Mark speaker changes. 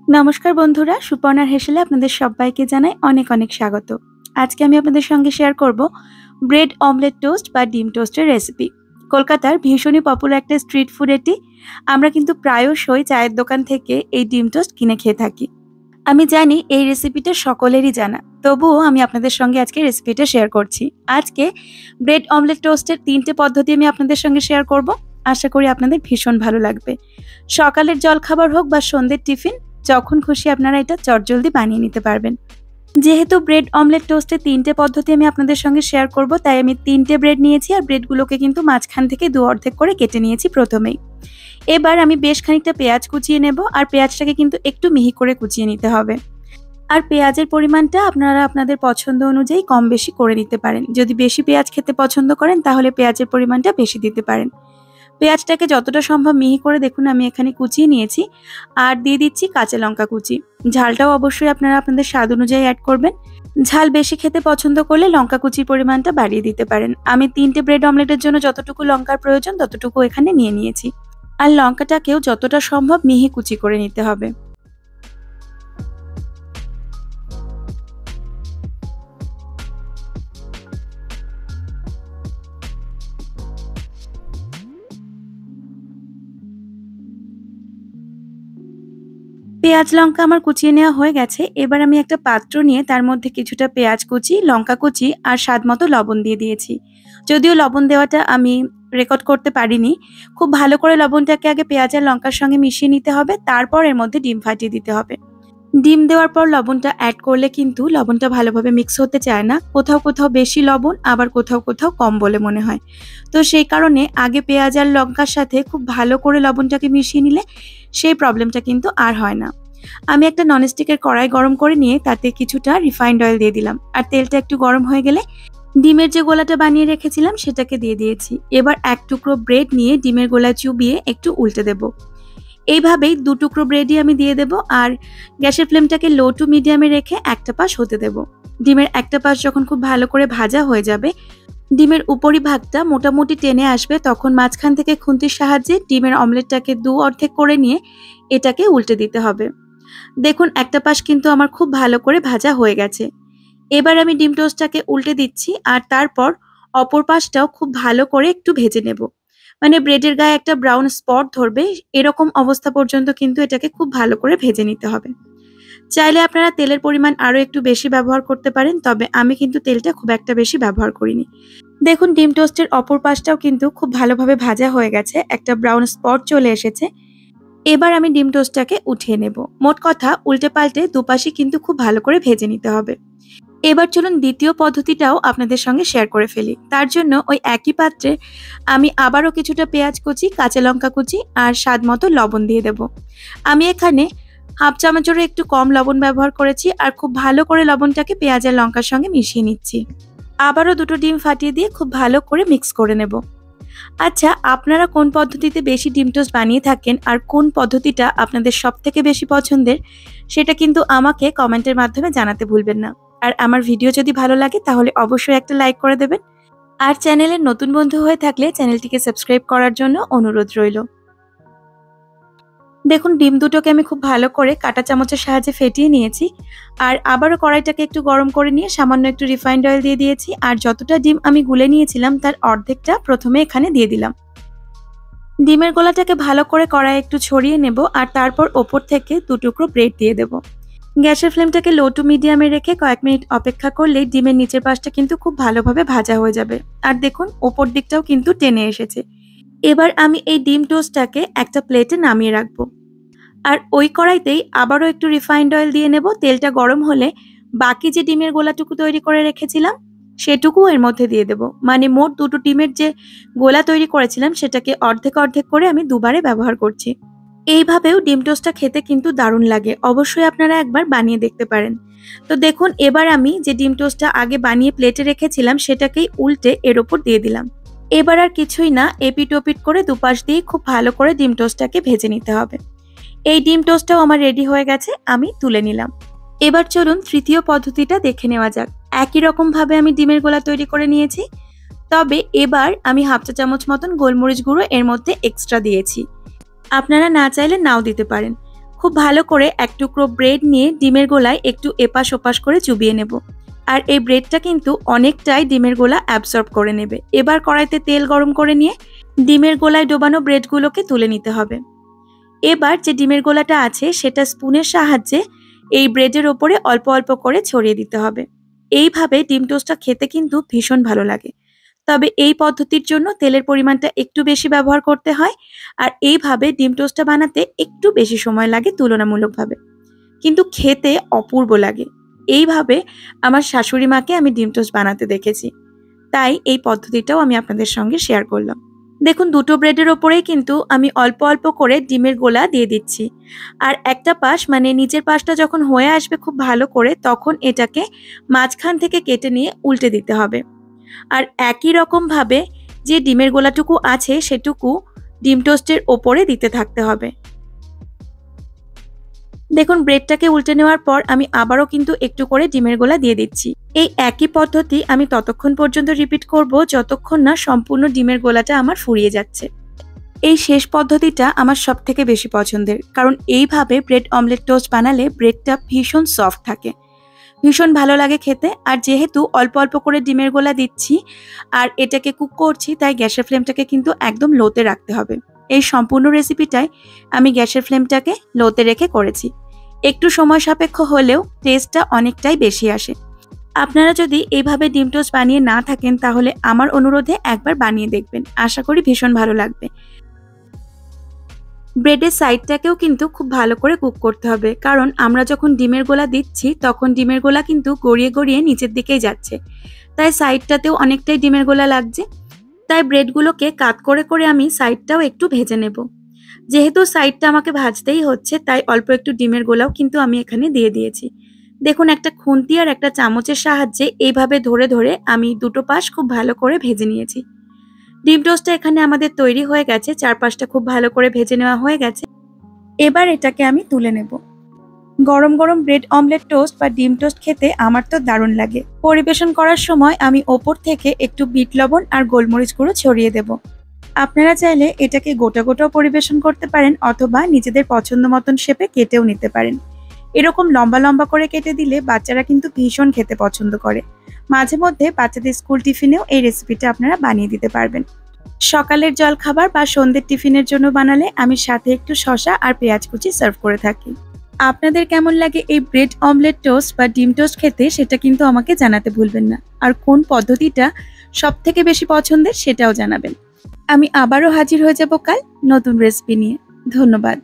Speaker 1: নমস্কার বন্ধুরা, সুপর্ণার হেসেলে আপনাদের সবাইকে জানাই অনেক অনেক স্বাগত। আজকে আমি আপনাদের সঙ্গে শেয়ার করব ব্রেড অমলেট টোস্ট বা ডিম টোস্টের রেসিপি। কলকাতার ভীষণই পপুলার একটা স্ট্রিট ফুড এটি। আমরা কিন্তু প্রায়শই চায়ের দোকান থেকে এই ডিম টোস্ট কিনে খেয়ে থাকি। আমি জানি এই রেসিপিটা সকলেরই জানা, তবুও আমি আপনাদের সঙ্গে আজকে রেসিপিটা শেয়ার করছি। আজকে ব্রেড অমলেট টোস্টের 3টে পদ্ধতি আমি আপনাদের সঙ্গে শেয়ার করব। আশা করি আপনাদের ভীষণ ভালো লাগবে। সকালের জলখাবার হোক বা সন্ধ্যের টিফিন, যখন খুশি আপনারা এটা চটজলদি বানিয়ে নিতে পারবেন। যেহেতু ব্রেড অমলেট টোস্টের 3টে পদ্ধতি আমি আপনাদের সঙ্গে শেয়ার করব, তাই আমি 3টে ব্রেড নিয়েছি আর ব্রেডগুলোকে কিন্তু মাঝখান থেকে অর্ধেক করে কেটে নিয়েছি প্রথমেই। এবার আমি বেশ খানিকটা পেঁয়াজ কুচিয়ে নেব, আর পেঁয়াজটাকে কিন্তু একটু মিহি করে কুচিয়ে নিতে হবে। আর পেঁয়াজের পরিমাণটা আপনারা আপনাদের পছন্দ অনুযায়ী কম বেশি করে নিতে পারেন। যদি বেশি পেঁয়াজ খেতে পছন্দ করেন তাহলে পেঁয়াজের পরিমাণটা বেশি দিতে পারেন। পেঁয়াজটাকে যতটা সম্ভব মিহি করে দেখুন আমি এখানে কুচিয়ে নিয়েছি। আর দিয়ে দিচ্ছি কাঁচা লঙ্কা কুচি। ঝালটাও অবশ্যই আপনারা আপনাদের স্বাদ অনুযায়ী অ্যাড করবেন। ঝাল বেশি খেতে পছন্দ করলে লঙ্কা কুচির পরিমাণটা বাড়িয়ে দিতে পারেন। আমি 3টে ব্রেড অমলেটের জন্য যতটুকু লঙ্কার প্রয়োজন ততটুকু এখানে নিয়ে নিয়েছি। আর লঙ্কাটাকেও যতটা সম্ভব মিহি কুচি করে নিতে হবে। পেঁয়াজ লঙ্কা আমার কুচিয়ে নেওয়া হয়ে গেছে। এবার আমি একটা পাত্র নিয়ে তার মধ্যে কিছুটা পেঁয়াজ কুচি, লঙ্কা কুচি আর স্বাদ মতো লবণ দিয়ে দিয়েছি। যদিও লবণ দেওয়াটা আমি রেকর্ড করতে পারিনি। খুব ভালো করে লবণটাকে আগে পেঁয়াজ আর লঙ্কার সঙ্গে মিশিয়ে নিতে হবে, তারপর এর মধ্যে ডিম ফাটিয়ে দিতে হবে। ডিম দেওয়ার পর লবণটা অ্যাড করলে কিন্তু লবণটা ভালোভাবে মিক্স হতে চায় না। কোথাও কোথাও বেশি লবণ, আবার কোথাও কোথাও কম বলে মনে হয়। তো সেই কারণে আগে পেঁয়াজ আর লঙ্কার সাথে খুব ভালো করে লবণটাকে মিশিয়ে নিলে সেই প্রবলেমটা কিন্তু আর হয় না। আমি একটা ননস্টিকের কড়াই গরম করে নিয়ে তাতে কিছুটা রিফাইন্ড অয়েল দিয়ে দিলাম। আর তেলটা একটু গরম হয়ে গেলে ডিমের যে গোলাটা বানিয়ে রেখেছিলাম সেটাকে দিয়ে দিয়েছি। এবার এক টুকরো ব্রেড নিয়ে ডিমের গোলায় চুবিয়ে একটু উল্টে দেব। এইভাবেই 2 টুকরো ব্রেডই আমি দিয়ে দেব। আর গ্যাসের ফ্লেমটাকে লো টু মিডিয়ামে রেখে একটা পাশ হতে দেব। ডিমের একটা পাশ যখন খুব ভালো করে ভাজা হয়ে যাবে, ডিমের উপরিভাগটা মোটামুটি টেনে আসবে, তখন মাঝখান থেকে খুন্তির সাহায্যে ডিমের অমলেটটাকে অর্ধেক করে নিয়ে এটাকে উল্টে দিতে হবে। দেখুন একটা পাশ কিন্তু আমার খুব ভালো করে ভাজা হয়ে গেছে। এবার আমি ডিম টোস্টটাকে উল্টে দিচ্ছি আর তারপর অপর পাশটাও খুব ভালো করে একটু ভেজে নেব। মানে ব্রেডের গায়ে একটা ব্রাউন স্পট ধরবে, এরকম অবস্থা পর্যন্ত কিন্তু এটাকে খুব ভালো করে ভেজে নিতে হবে। চাইলে আপনারা তেলের পরিমাণ আরো একটু বেশি ব্যবহার করতে পারেন, তবে আমি কিন্তু তেলটা খুব একটা বেশি ব্যবহার করিনি। দেখুন ডিম টোস্টের অপর পাশটাও কিন্তু খুব ভালোভাবে ভাজা হয়ে গেছে, একটা ব্রাউন স্পট চলে এসেছে। এবার আমি ডিম টোস্টটাকে উঠিয়ে নেব। মোট কথা উল্টে পাল্টে দুপাশই কিন্তু খুব ভালো করে ভেজে নিতে হবে। এবার চলুন দ্বিতীয় পদ্ধতিটাও আপনাদের সঙ্গে শেয়ার করে ফেলি। তার জন্য ওই একই পাত্রে আমি আবারও কিছুটা পেঁয়াজ কুচি, কাঁচা লঙ্কা কুচি আর স্বাদ মতো লবণ দিয়ে দেব। আমি এখানে হাফ চামচেরও একটু কম লবণ ব্যবহার করেছি আর খুব ভালো করে লবণটাকে পেঁয়াজ আর লঙ্কার সঙ্গে মিশিয়ে নিচ্ছি। আবারও 2টো ডিম ফাটিয়ে দিয়ে খুব ভালো করে মিক্স করে নেব। আচ্ছা, আপনারা কোন পদ্ধতিতে বেশি ডিম টোস্ট বানিয়ে থাকেন আর কোন পদ্ধতিটা আপনাদের সবথেকে বেশি পছন্দের, সেটা কিন্তু আমাকে কমেন্টের মাধ্যমে জানাতে ভুলবেন না। আর আমার ভিডিও যদি ভালো লাগে তাহলে অবশ্যই একটা লাইক করে দেবেন। আর চ্যানেলের নতুন বন্ধু হয়ে থাকলে চ্যানেলটিকে সাবস্ক্রাইব করার জন্য অনুরোধ রইল। দেখুন ডিম দুটোকে আমি খুব ভালো করে কাঁটা চামচের সাহায্যে ফেটিয়ে নিয়েছি। আর আবারও কড়াইটাকে একটু গরম করে নিয়ে সামান্য একটু রিফাইন্ড অয়েল দিয়ে দিয়েছি। আর যতটা ডিম আমি গুলে নিয়েছিলাম তার অর্ধেকটা প্রথমে এখানে দিয়ে দিলাম। ডিমের গোলাটাকে ভালো করে কড়াইয়ে একটু ছড়িয়ে নেব আর তারপর ওপর থেকে 2 টুকরো ব্রেড দিয়ে দেব। গ্যাসের ফ্লেমটাকে লো টু মিডিয়ামে রেখে কয়েক মিনিট অপেক্ষা করলেই ডিমের নিচের পাশটা কিন্তু খুব ভালোভাবে ভাজা হয়ে যাবে। আর দেখুন ওপর দিকটাও কিন্তু টেনে এসেছে। এবার আমি এই ডিম টোস্টটাকে একটা প্লেটে নামিয়ে রাখবো। আর ওই কড়াইতেই আবারও একটু রিফাইন্ড অয়েল দিয়ে নেব। তেলটা গরম হলে বাকি যে ডিমের গোলাটুকু তৈরি করে রেখেছিলাম সেটুকু এর মধ্যে দিয়ে দেব। মানে মোট 2টো ডিমের যে গোলা তৈরি করেছিলাম সেটাকে অর্ধেক অর্ধেক করে আমি দুবারে ব্যবহার করছি। এইভাবেও ডিম টোস্টটা খেতে কিন্তু দারুণ লাগে। অবশ্যই আপনারা একবার বানিয়ে দেখতে পারেন। তো দেখুন এবার আমি যে ডিম টোস্টটা আগে বানিয়ে প্লেটে রেখেছিলাম সেটাকেই উল্টে এর ওপর দিয়ে দিলাম। এবার আর কিছুই না, এপিট ওপিট করে দুপাশ দিয়ে খুব ভালো করে ডিম টোস্টটাকে ভেজে নিতে হবে। এই ডিম টোস্টটাও আমার রেডি হয়ে গেছে, আমি তুলে নিলাম। এবার চলুন তৃতীয় পদ্ধতিটা দেখে নেওয়া যাক। একই রকম ভাবে আমি ডিমের গোলা তৈরি করে নিয়েছি, তবে এবার আমি হাফ চা চামচ মতন গোলমরিচ গুঁড়ো এর মধ্যে এক্সট্রা দিয়েছি। আপনারা না চাইলে নাও দিতে পারেন। খুব ভালো করে এক টুকরো ব্রেড নিয়ে ডিমের গোলায় একটু এপাশ ওপাশ করে চুবিয়ে নেব। আর এই ব্রেডটা কিন্তু অনেকটাই ডিমের গোলা অ্যাবসর্ব করে নেবে। এবার কড়াইতে তেল গরম করে নিয়ে ডিমের গোলায় ডোবানো ব্রেডগুলোকে তুলে নিতে হবে। এবার যে ডিমের গোলাটা আছে সেটা স্পুনের সাহায্যে এই ব্রেডের ওপরে অল্প অল্প করে ছড়িয়ে দিতে হবে। এইভাবে ডিম টোস্টটা খেতে কিন্তু ভীষণ ভালো লাগে। তবে এই পদ্ধতির জন্য তেলের পরিমাণটা একটু বেশি ব্যবহার করতে হয়, আর এইভাবে ডিম টোস্টটা বানাতে একটু বেশি সময় লাগে তুলনামূলকভাবে, কিন্তু খেতে অপূর্ব লাগে। এইভাবে আমার শাশুড়ি মাকে আমি ডিম টোস্ট বানাতে দেখেছি, তাই এই পদ্ধতিটাও আমি আপনাদের সঙ্গে শেয়ার করলাম। দেখুন, দুটো ব্রেডের ওপরেই কিন্তু আমি অল্প অল্প করে ডিমের গোলা দিয়ে দিচ্ছি। আর একটা পাশ মানে নিচের পাশটা যখন হয়ে আসবে খুব ভালো করে, তখন এটাকে মাঝখান থেকে কেটে নিয়ে উল্টে দিতে হবে। আর একই রকমভাবে যে ডিমের গোলাটুকু আছে সেটুকু ডিম টোস্টের ওপরে দিতে থাকতে হবে। দেখুন, ব্রেডটাকে উল্টে নেওয়ার পর আমি আবারও কিন্তু একটু করে ডিমের গোলা দিয়ে দিচ্ছি। এই একই পদ্ধতি আমি ততক্ষণ পর্যন্ত রিপিট করব যতক্ষণ না সম্পূর্ণ ডিমের গোলাটা আমার ফুরিয়ে যাচ্ছে। এই শেষ পদ্ধতিটা আমার সবথেকে বেশি পছন্দের, কারণ এইভাবে ব্রেড অমলেট টোস্ট বানালে ব্রেডটা ভীষণ সফট থাকে, ভীষণ ভালো লাগে খেতে। আর যেহেতু অল্প অল্প করে ডিমের গোলা দিচ্ছি আর এটাকে কুক করছি, তাই গ্যাসের ফ্লেমটাকে কিন্তু একদম লোতে রাখতে হবে। এই সম্পূর্ণ রেসিপিটাই আমি গ্যাসের ফ্লেমটাকে লোতে রেখে করেছি। একটু সময় সাপেক্ষ হলেও টেস্টটা অনেকটাই বেশি আসে। আপনারা যদি এইভাবে ডিম টোস্ট বানিয়ে না থাকেন তাহলে আমার অনুরোধে একবার বানিয়ে দেখবেন, আশা করি ভীষণ ভালো লাগবে। ব্রেডের সাইডটাকেও কিন্তু খুব ভালো করে কুক করতে হবে, কারণ আমরা যখন ডিমের গোলা দিচ্ছি তখন ডিমের গোলা কিন্তু গড়িয়ে গড়িয়ে নিচের দিকেই যাচ্ছে, তাই সাইডটাতেও অনেকটাই ডিমের গোলা লাগছে। তাই ব্রেডগুলোকে কাট করে করে আমি সাইডটাও একটু ভেজে নেব। যেহেতু সাইডটা আমাকে ভাজতেই হচ্ছে, তাই অল্প একটু ডিমের গোলাও কিন্তু আমি এখানে দিয়ে দিয়েছি। দেখুন, একটা খুন্তি আর একটা চামচের সাহায্যে এইভাবে ধরে ধরে আমি দুটো পাশ খুব ভালো করে ভেজে নিয়েছি। ডিম টোস্টটা এখানে আমাদের তৈরি হয়ে গেছে, চারপাশটা খুব ভালো করে ভেজে নেওয়া হয়ে গেছে। এবার এটাকে আমি তুলে নেব। গরম গরম ব্রেড অমলেট টোস্ট বা ডিম টোস্ট খেতে আমার তো দারুণ লাগে। পরিবেশন করার সময় আমি ওপর থেকে একটু বিট লবণ আর গোলমরিচ গুঁড়ো ছড়িয়ে দেব। আপনারা চাইলে এটাকে গোটা গোটাও পরিবেশন করতে পারেন, অথবা নিজেদের পছন্দ মতন শেপে কেটেও নিতে পারেন। এরকম লম্বা লম্বা করে কেটে দিলে বাচ্চারা কিন্তু ভীষণ খেতে পছন্দ করে। মাঝে মধ্যে বাচ্চাদের স্কুল টিফিনেও এই রেসিপিটা আপনারা বানিয়ে দিতে পারবেন। সকালের জলখাবার বা সন্ধ্যের টিফিনের জন্য বানালে আমি সাথে একটু শসা আর পেঁয়াজ কুচি সার্ভ করে থাকি। আপনাদের কেমন লাগে এই ব্রেড অমলেট টোস্ট বা ডিম টোস্ট খেতে, সেটা কিন্তু আমাকে জানাতে ভুলবেন না। আর কোন পদ্ধতিটা সব থেকে বেশি পছন্দের সেটাও জানাবেন। আমি আবারও হাজির হয়ে যাব কাল নতুন রেসিপি নিয়ে। ধন্যবাদ।